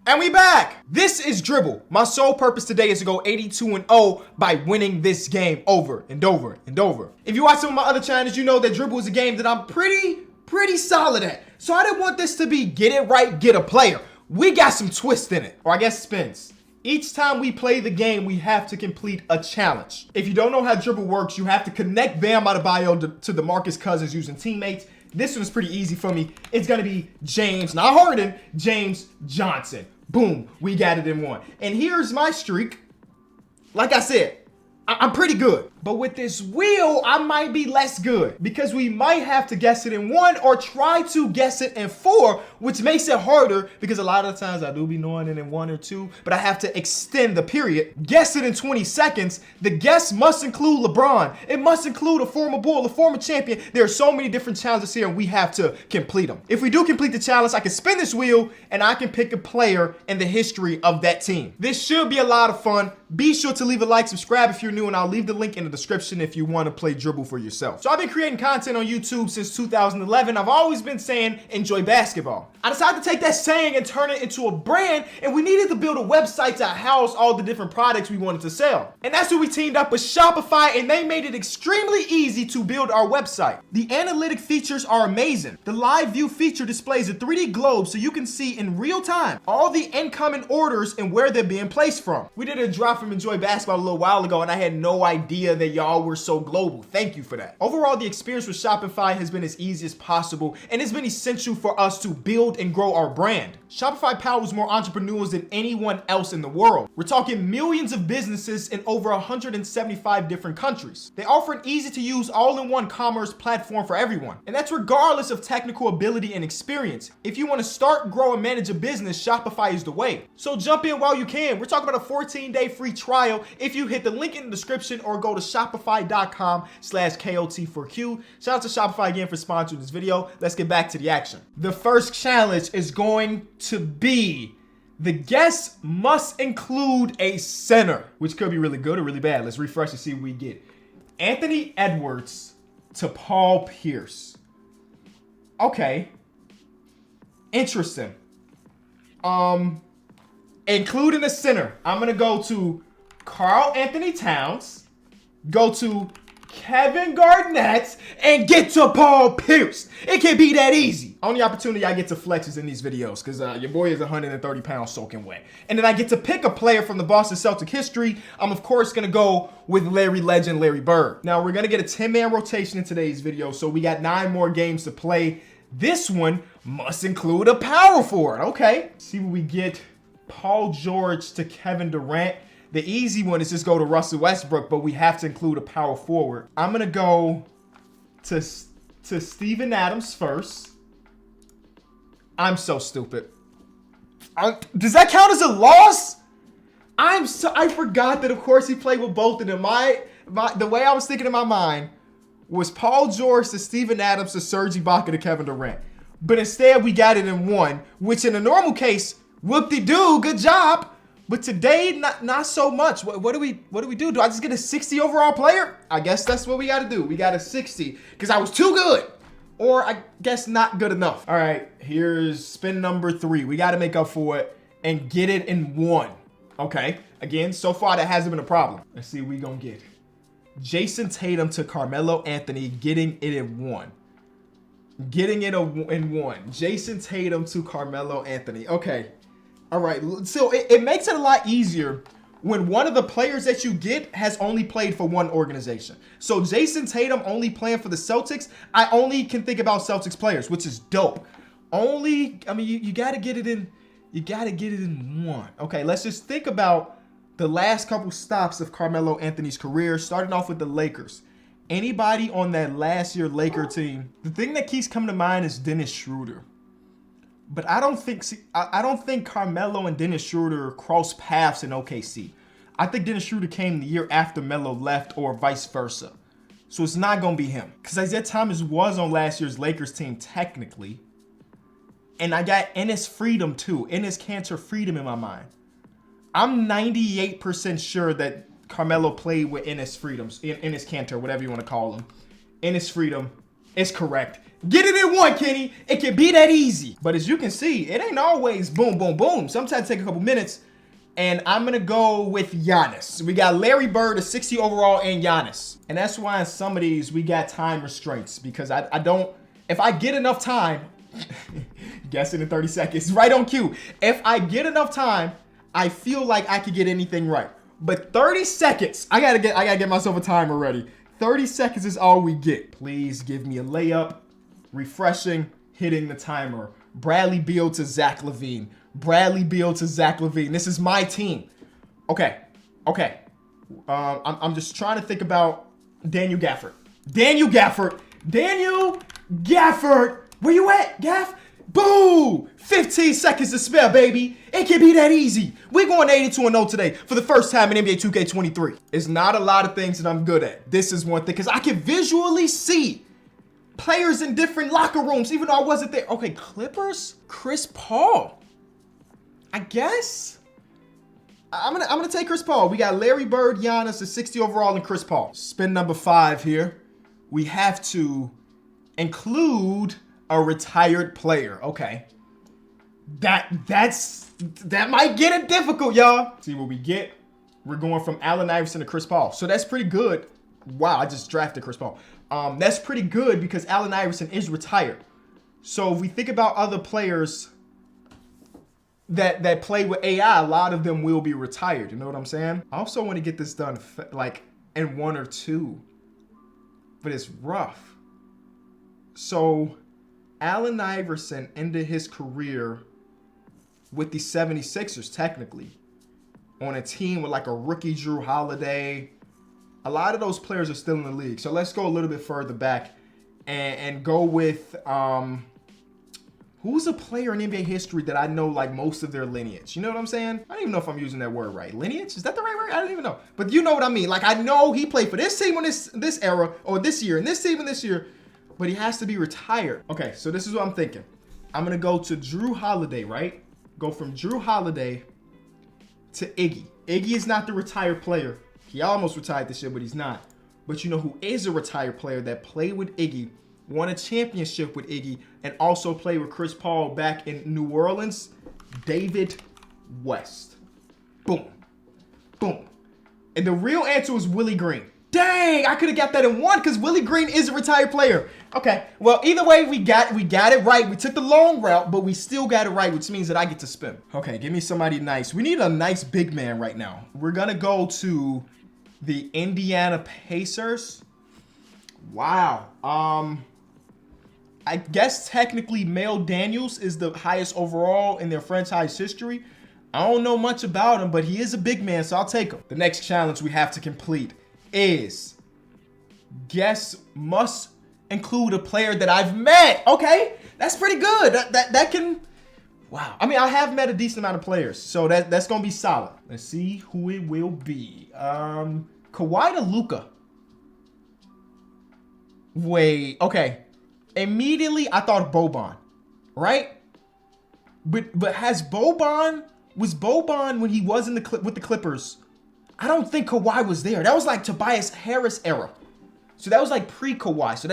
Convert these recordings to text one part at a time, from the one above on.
And we back. This is Dribble. My sole purpose today is to go 82-0 by winning this game over and over and over. If you watch some of my other channels, you know that Dribble is a game that I'm pretty solid at. So I didn't want this to be get it right, get a player. We got some twist in it, or I guess spins. Each time we play the game, we have to complete a challenge. If you don't know how Dribble works, you have to connect Bam Adebayo to DeMarcus Cousins using teammates. This one's pretty easy for me. It's gonna be James, not Harden, James Johnson. Boom, we got it in one. And here's my streak. Like I said, I'm pretty good. But with this wheel, I might be less good because we might have to guess it in one or try to guess it in four, which makes it harder because a lot of the times I do be knowing it in one or two, but I have to extend the period. Guess it in 20 seconds. The guess must include LeBron. It must include a former Bull, a former champion. There are so many different challenges here and we have to complete them. If we do complete the challenge, I can spin this wheel and I can pick a player in the history of that team. This should be a lot of fun. Be sure to leave a like, subscribe if you're new, and I'll leave the link in the description if you want to play Dribble for yourself. So I've been creating content on YouTube since 2011. I've always been saying, enjoy basketball. I decided to take that saying and turn it into a brand, and we needed to build a website to house all the different products we wanted to sell. And that's where we teamed up with Shopify, and they made it extremely easy to build our website. The analytic features are amazing. The live view feature displays a 3D globe so you can see in real time all the incoming orders and where they're being placed from. We did a drop from Enjoy Basketball a little while ago, and I had no idea that y'all were so global. Thank you for that. Overall, the experience with Shopify has been as easy as possible, and it's been essential for us to build and grow our brand. Shopify powers more entrepreneurs than anyone else in the world. We're talking millions of businesses in over 175 different countries. They offer an easy-to-use all-in-one commerce platform for everyone, and that's regardless of technical ability and experience. If you want to start, grow, and manage a business, Shopify is the way. So jump in while you can. We're talking about a 14-day free trial if you hit the link in the description or go to shopify.com/KOT4Q. Shout out to Shopify again for sponsoring this video. Let's get back to the action. The first challenge is going to be the guess must include a center, which could be really good or really bad. Let's refresh and see what we get. Anthony Edwards to Paul Pierce. Okay. Interesting. Including the center, I'm gonna go to Karl Anthony Towns, go to Kevin Garnett, and get to Paul Pierce. It can be that easy. Only opportunity I get to flex is in these videos because your boy is 130 pounds soaking wet. And then I get to pick a player from the Boston Celtic history. I'm of course gonna go with Larry Legend, Larry Bird. Now we're gonna get a 10-man rotation in today's video, so we got 9 more games to play. This one must include a power forward. Okay, see what we get. Paul George to Kevin Durant. The easy one is just go to Russell Westbrook, but we have to include a power forward. I'm gonna go to Steven Adams first. I'm so stupid. Does that count as a loss? I forgot that of course he played with both of them. The way I was thinking in my mind was Paul George to Steven Adams to Serge Ibaka to Kevin Durant. But instead we got it in one, which in a normal case, whoop-de-doo, good job. But today, not so much. What do we do? Do I just get a 60 overall player? I guess that's what we got to do. We got a 60 because I was too good. Or I guess not good enough. All right, here's spin number 3. We got to make up for it and get it in one. Okay, again, so far that hasn't been a problem. Let's see what we gonna get. Jason Tatum to Carmelo Anthony, getting it in one. Getting it in one. Jason Tatum to Carmelo Anthony. Okay. All right, so it makes it a lot easier when one of the players that you get has only played for one organization. So Jason Tatum only playing for the Celtics, I only can think about Celtics players, which is dope. I mean, you gotta get it in, one. Okay, let's just think about the last couple stops of Carmelo Anthony's career, starting off with the Lakers. Anybody on that last year Laker team, the thing that keeps coming to mind is Dennis Schroeder. But I don't think Carmelo and Dennis Schroeder crossed paths in OKC. I think Dennis Schroeder came the year after Melo left or vice versa. So it's not going to be him. Because Isaiah Thomas was on last year's Lakers team technically. And I got Enes Freedom too. Enes Kanter Freedom in my mind. I'm 98% sure that Carmelo played with Enes Kanter, whatever you want to call him. Enes Freedom is correct. Get it in one, Kenny. It can be that easy. But as you can see, it ain't always boom, boom, boom. Sometimes take a couple minutes. And I'm going to go with Giannis. We got Larry Bird, a 60 overall, and Giannis. And that's why in some of these, we got time restraints. Because I don't, if I get enough time, guess it in 30 seconds, right on cue. If I get enough time, I feel like I could get anything right. But 30 seconds, I gotta get myself a timer ready. 30 seconds is all we get. Please give me a layup. Refreshing, hitting the timer. Bradley Beal to Zach LaVine. Bradley Beal to Zach LaVine. This is my team. Okay. I'm just trying to think about Daniel Gafford. Daniel Gafford. Where you at, Gaff? Boo! 15 seconds to spare, baby. It can be that easy. We're going 82-0 today for the first time in NBA 2K23. It's not a lot of things that I'm good at. This is one thing, because I can visually see players in different locker rooms, even though I wasn't there. Okay, Clippers? Chris Paul. I guess. I'm gonna take Chris Paul. We got Larry Bird, Giannis, a 60 overall, and Chris Paul. Spin number 5 here. We have to include a retired player. Okay. That might get it difficult, y'all. See what we get. We're going from Allen Iverson to Chris Paul. So that's pretty good. Wow, I just drafted Chris Paul. That's pretty good because Allen Iverson is retired. So if we think about other players that play with AI, a lot of them will be retired. You know what I'm saying? I also want to get this done like in 1 or 2, but it's rough. So Allen Iverson ended his career with the 76ers, technically, on a team with like a rookie Drew Holiday. A lot of those players are still in the league. So let's go a little bit further back and go with who's a player in NBA history that I know like most of their lineage? You know what I'm saying? I don't even know if I'm using that word right. Lineage? Is that the right word? I don't even know. But you know what I mean. Like I know he played for this team on this era or this year and this team and this year, but he has to be retired. Okay, so this is what I'm thinking. I'm going to go to Drew Holiday, right? Go from Drew Holiday to Iggy. Iggy is not the retired player. He almost retired this year, but he's not. But you know who is a retired player that played with Iggy, won a championship with Iggy, and also played with Chris Paul back in New Orleans? David West. Boom. Boom. And the real answer was Willie Green. Dang, I could have got that in 1 because Willie Green is a retired player. Okay, well, either way, we got it right. We took the long route, but we still got it right, which means that I get to spin. Okay, give me somebody nice. We need a nice big man right now. We're going to go to the Indiana Pacers. Wow. I guess technically Mel Daniels is the highest overall in their franchise history. I don't know much about him, but he is a big man, so I'll take him. The next challenge we have to complete is guess must include a player that I've met. Okay, that's pretty good. That can, wow. I mean, I have met a decent amount of players, so that's gonna be solid. Let's see who it will be. Kawhi to Luka. Wait, okay. Immediately I thought of Boban, right? But was Boban when he was in with the Clippers? I don't think Kawhi was there. That was like Tobias Harris era. So that was like pre-Kawhi. So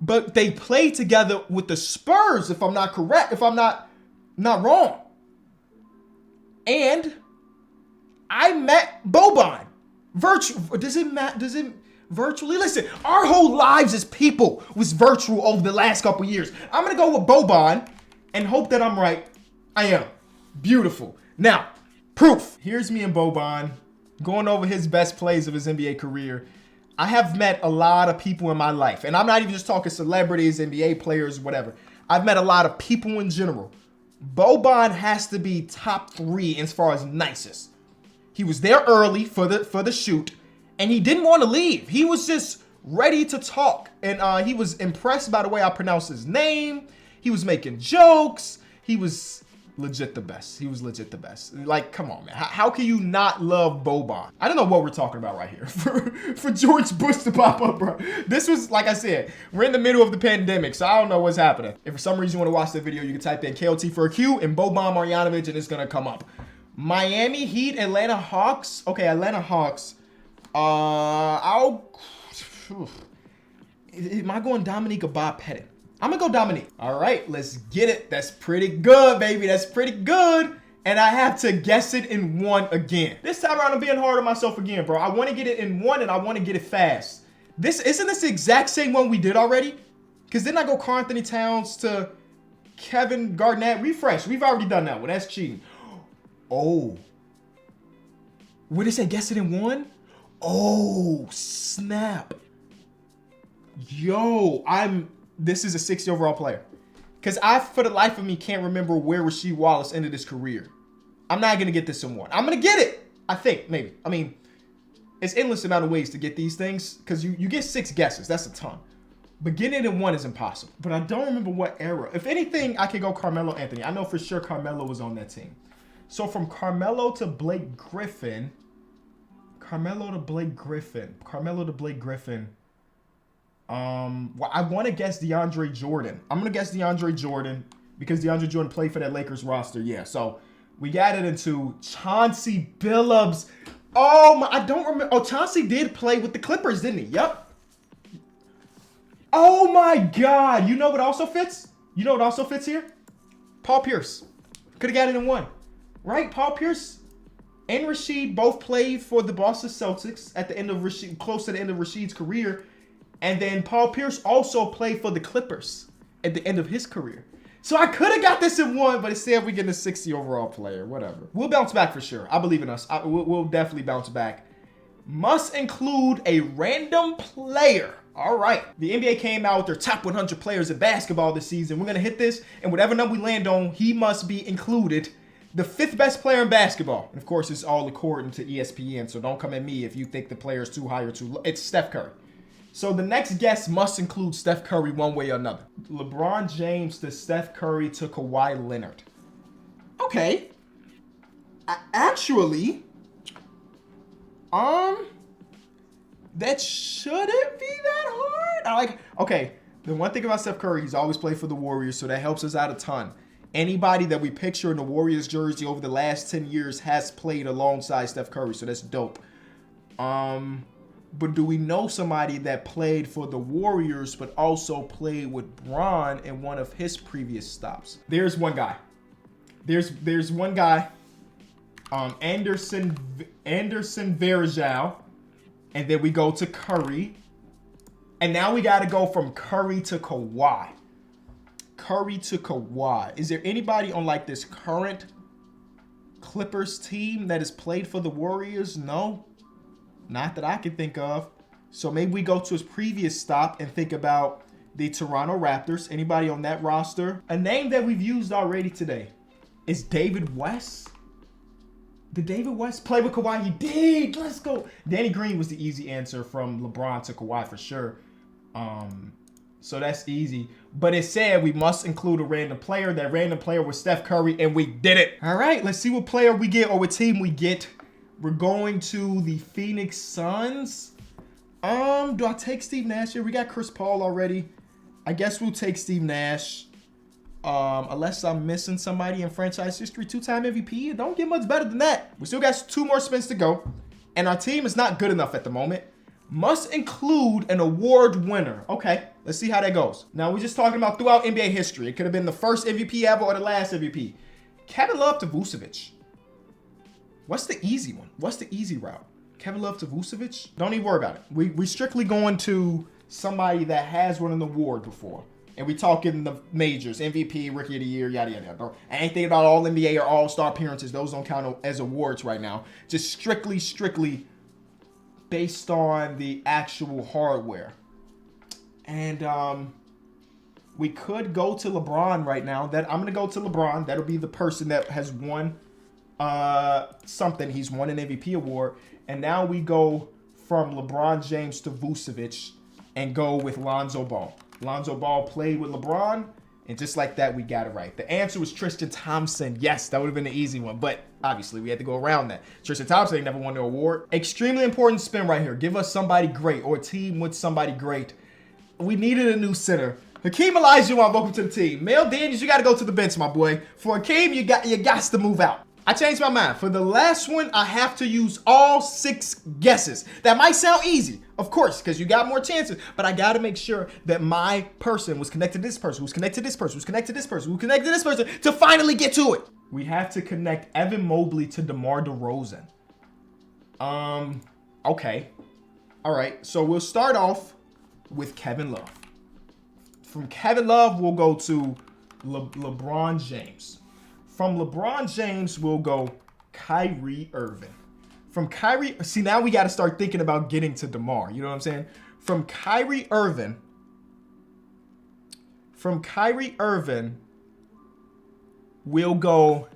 but they played together with the Spurs, if I'm not correct, if I'm not wrong. And I met Boban. Does it virtually? Listen, our whole lives as people was virtual over the last couple years. I'm going to go with Boban and hope that I'm right. I am. Beautiful. Now, proof. Here's me and Boban going over his best plays of his NBA career. I have met a lot of people in my life, and I'm not even just talking celebrities, NBA players, whatever. I've met a lot of people in general. Boban has to be top 3 as far as nicest. He was there early for the shoot, and he didn't want to leave. He was just ready to talk, and he was impressed by the way I pronounced his name. He was making jokes. He was legit the best. He was legit the best. Like, come on, man. How can you not love Boban? I don't know what we're talking about right here. For George Bush to pop up, bro. This was, like I said, we're in the middle of the pandemic, so I don't know what's happening. If for some reason you want to watch the video, you can type in KLT for a Q and Boban Marjanovic, and it's going to come up. Miami Heat, Atlanta Hawks. Okay, Atlanta Hawks. Am I going Dominique or Bob Pettit? I'm going to go Dominique. All right, let's get it. That's pretty good, baby. That's pretty good. And I have to guess it in one again. This time around, I'm being hard on myself again, bro. I want to get it in one, and I want to get it fast. Isn't this the exact same one we did already? Because didn't I go Karl Anthony Towns to Kevin Garnett? Refresh. We've already done that one. That's cheating. Oh. What did it say? Guess it in one? Oh, snap. Yo, this is a 60 overall player. Because I, for the life of me, can't remember where Rasheed Wallace ended his career. I'm not going to get this in one. I'm going to get it. I think, maybe. I mean, it's endless amount of ways to get these things. Because you get 6 guesses. That's a ton. But getting it in one is impossible. But I don't remember what era. If anything, I could go Carmelo Anthony. I know for sure Carmelo was on that team. So from Carmelo to Blake Griffin. Well, I want to guess DeAndre Jordan. I'm going to guess DeAndre Jordan because DeAndre Jordan played for that Lakers roster. Yeah, so we got it into Chauncey Billups. Oh, my, I don't remember. Oh, Chauncey did play with the Clippers, didn't he? Yep. Oh, my God. You know what also fits? You know what also fits here? Paul Pierce. Could have got it in one. Right? Paul Pierce and Rasheed both played for the Boston Celtics at the end of Rasheed, close to the end of Rasheed's career. And then Paul Pierce also played for the Clippers at the end of his career. So I could have got this in one, but instead we get a 60 overall player. Whatever. We'll bounce back for sure. I believe in us. We'll definitely bounce back. Must include a random player. All right. The NBA came out with their top 100 players in basketball this season. We're going to hit this, and whatever number we land on, he must be included. The 5th best player in basketball. And of course, it's all according to ESPN, so don't come at me if you think the player is too high or too low. It's Steph Curry. So the next guess must include Steph Curry one way or another. LeBron James to Steph Curry to Kawhi Leonard. Okay. Actually, that shouldn't be that hard. Okay, the one thing about Steph Curry, he's always played for the Warriors, so that helps us out a ton. Anybody that we picture in the Warriors jersey over the last 10 years has played alongside Steph Curry, so that's dope. But do we know somebody that played for the Warriors but also played with Bron in one of his previous stops? There's one guy. There's one guy. Anderson Varejao. And then we go to Curry. And now we got to go from Curry to Kawhi. Is there anybody on like this current Clippers team that has played for the Warriors? No. Not that I can think of. So maybe we go to his previous stop and think about the Toronto Raptors. Anybody on that roster? A name that we've used already today is David West. Did David West play with Kawhi? He did. Let's go. Danny Green was the easy answer from LeBron to Kawhi for sure. So that's easy. But it said we must include a random player. That random player was Steph Curry, and we did it. All right, let's see what player we get or what team we get. We're going to the Phoenix Suns. Do I take Steve Nash here? We got Chris Paul already. I guess we'll take Steve Nash. Unless I'm missing somebody in franchise history. 2-time MVP. It don't get much better than that. We still got 2 more spins to go. And our team is not good enough at the moment. Must include an award winner. Okay, let's see how that goes. Now, we're just talking about throughout NBA history. It could have been the first MVP ever or the last MVP. Kevin Love to Vucevic. What's the easy one? What's the easy route? Kevin Love to Vucevic? Don't even worry about it. We strictly going to somebody that has won an award before. And we talking the majors, MVP, Rookie of the Year, yada, yada, yada. I ain't thinking about all NBA or all-star appearances. Those don't count as awards right now. Just strictly based on the actual hardware. And we could go to LeBron right now. I'm going to go to LeBron. That'll be the person that has won something. He's won an MVP award. And now we go from LeBron James to Vucevic and go with Lonzo Ball. Lonzo Ball played with LeBron, and just like that, we got it right. The answer was Tristan Thompson. Yes, that would have been the easy one, but obviously we had to go around that. Tristan Thompson ain't never won the award. Extremely important spin right here. Give us somebody great or a team with somebody great. We needed a new center. Hakeem Olajuwon, welcome to the team. Male Daniels, you got to go to the bench, my boy. For Hakeem, you got to move out. I changed my mind. For the last one, I have to use all 6 guesses. That might sound easy, of course, because you got more chances, but I got to make sure that my person was connected to this person, who's connected to this person, who's connected to this person, who's connected to this person, to finally get to it. We have to connect Evan Mobley to DeMar DeRozan. Okay. All right, so we'll start off with Kevin Love. From Kevin Love, we'll go to LeBron James. From LeBron James, we'll go Kyrie Irving. From Kyrie, see, now we got to start thinking about getting to DeMar. You know what I'm saying? From Kyrie Irving, we'll go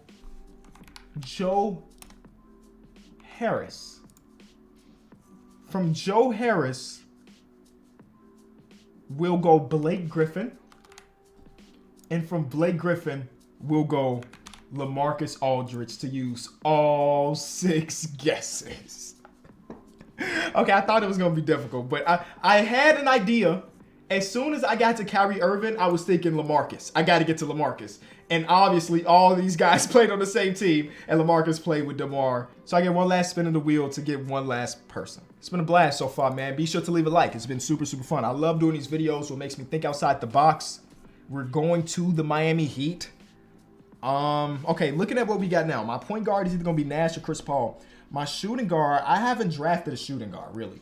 Joe Harris. From Joe Harris, we'll go Blake Griffin. And from Blake Griffin, we'll go LaMarcus Aldridge to use all 6 guesses. Okay, I thought it was going to be difficult, but I had an idea. As soon as I got to Kyrie Irving, I was thinking LaMarcus. I got to get to LaMarcus. And obviously, all these guys played on the same team, and LaMarcus played with DeMar. So I get one last spin of the wheel to get one last person. It's been a blast so far, man. Be sure to leave a like. It's been super, super fun. I love doing these videos. What makes me think outside the box. We're going to the Miami Heat. Okay, looking at what we got now. My point guard is either going to be Nash or Chris Paul. My shooting guard, I haven't drafted a shooting guard, really.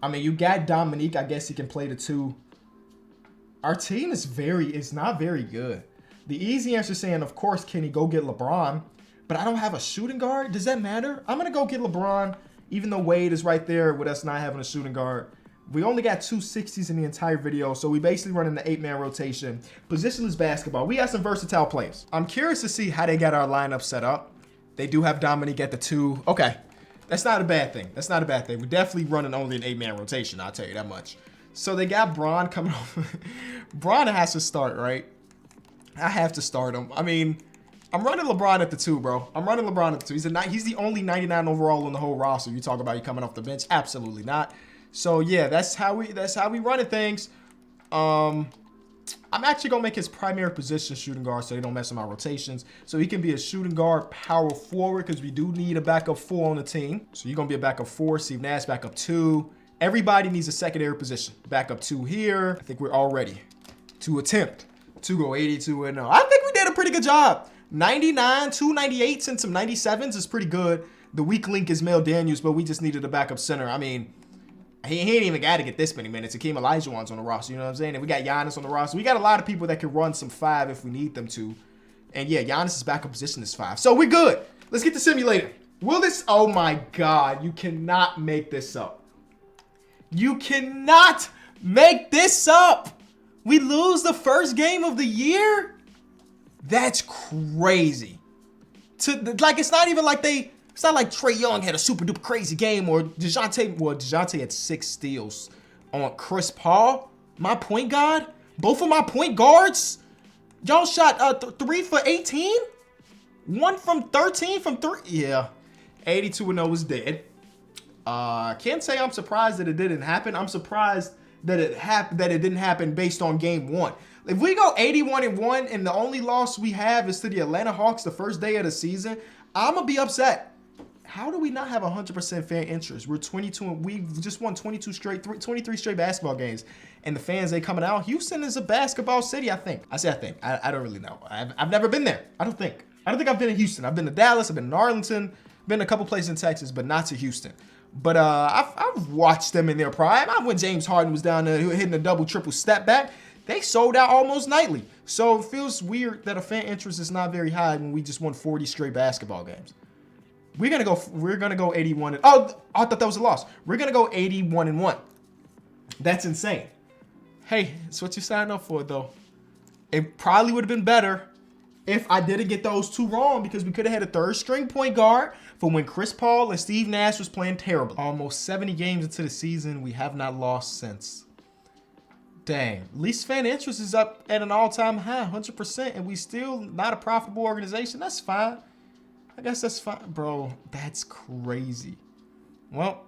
I mean, you got Dominique. I guess he can play the 2. Our team is not very good. The easy answer is saying, of course, can he go get LeBron? But I don't have a shooting guard. Does that matter? I'm going to go get LeBron, even though Wade is right there with us not having a shooting guard. We only got 2 60s in the entire video, so we basically running the 8-man rotation. Positionless basketball. We got some versatile players. I'm curious to see how they got our lineup set up. They do have Dominique at the 2. Okay, that's not a bad thing. That's not a bad thing. We're definitely running only an 8-man rotation, I'll tell you that much. So they got Bron coming off. Bron has to start, right? I have to start him. I mean, I'm running LeBron at the 2, bro. I'm running LeBron at the 2. He's the only 99 overall on the whole roster. You talk about you coming off the bench? Absolutely not. So yeah, that's how we running things. I'm actually gonna make his primary position shooting guard so they don't mess with my rotations. So he can be a shooting guard, power forward, because we do need a backup 4 on the team. So you're gonna be a backup 4, Steve Nash backup 2. Everybody needs a secondary position. Backup 2 here. I think we're all ready to attempt to go 82-0. I think we did a pretty good job. 99, 298s and some 97s is pretty good. The weak link is Mel Daniels, but we just needed a backup center. I mean, he ain't even got to get this many minutes. Hakeem Olajuwon's on the roster, you know what I'm saying? And we got Giannis on the roster. We got a lot of people that can run some 5 if we need them to. And yeah, Giannis' backup position is 5. So we're good. Let's get the simulator. Will this? Oh my God, you cannot make this up. You cannot make this up. We lose the first game of the year? That's crazy. It's not even like it's not like Trae Young had a super duper crazy game or DeJounte had 6 steals on Chris Paul, my point guard. Both of my point guards, y'all shot 3 for 18? 1 from 13 from 3? Yeah, 82-0 is dead. Can't say I'm surprised that it didn't happen. I'm surprised that it didn't happen based on game 1. If we go 81-1 and the only loss we have is to the Atlanta Hawks the first day of the season, I'm gonna be upset. How do we not have 100% fan interest? We're 22 and we've just won 23 straight basketball games, and the fans they coming out. Houston is a basketball city, I think. I think. I don't really know. I've never been there. I don't think I've been in Houston. I've been to Dallas. I've been in Arlington. Been a couple places in Texas, but not to Houston. But I've watched them in their prime. When James Harden was down there hitting a double, triple step back, they sold out almost nightly. So it feels weird that a fan interest is not very high when we just won 40 straight basketball games. We're gonna go 81. Oh, I thought that was a loss. We're gonna go 81-1. That's insane. Hey, it's what you signed up for, though. It probably would have been better if I didn't get those 2 wrong, because we could have had a 3rd string point guard for when Chris Paul and Steve Nash was playing terrible. Almost 70 games into the season, we have not lost since. Dang. Least fan interest is up at an all-time high, 100%, and we still not a profitable organization. That's fine. I guess that's fine. Bro, that's crazy. Well,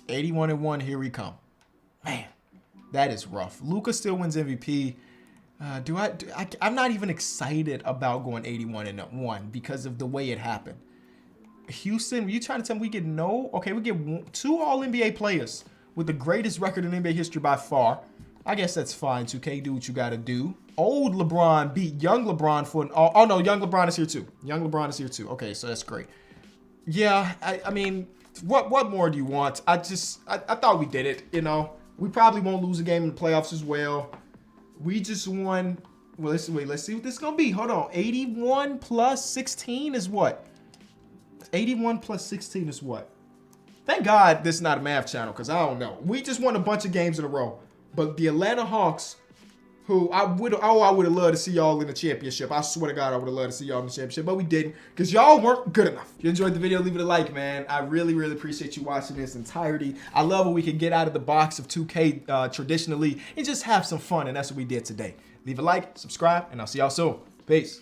81-1, here we come. Man, that is rough. Luka still wins MVP. I'm not even excited about going 81-1 because of the way it happened. Houston, you trying to tell me we get no? Okay, we get 2 All-NBA players with the greatest record in NBA history by far. I guess that's fine. 2K, do what you got to do. Old LeBron beat young LeBron for an... Oh, no, young LeBron is here too. Young LeBron is here too. Okay, so that's great. Yeah, I mean, what more do you want? I thought we did it, you know. We probably won't lose a game in the playoffs as well. We just won... Well, let's see what this is going to be. Hold on. 81 plus 16 is what? 81 plus 16 is what? Thank God this is not a math channel, because I don't know. We just won a bunch of games in a row. But the Atlanta Hawks, who I would have loved to see y'all in the championship. I swear to God, I would have loved to see y'all in the championship, but we didn't, because y'all weren't good enough. If you enjoyed the video, leave it a like, man. I really, really appreciate you watching this entirety. I love when we can get out of the box of 2K traditionally and just have some fun, and that's what we did today. Leave a like, subscribe, and I'll see y'all soon. Peace.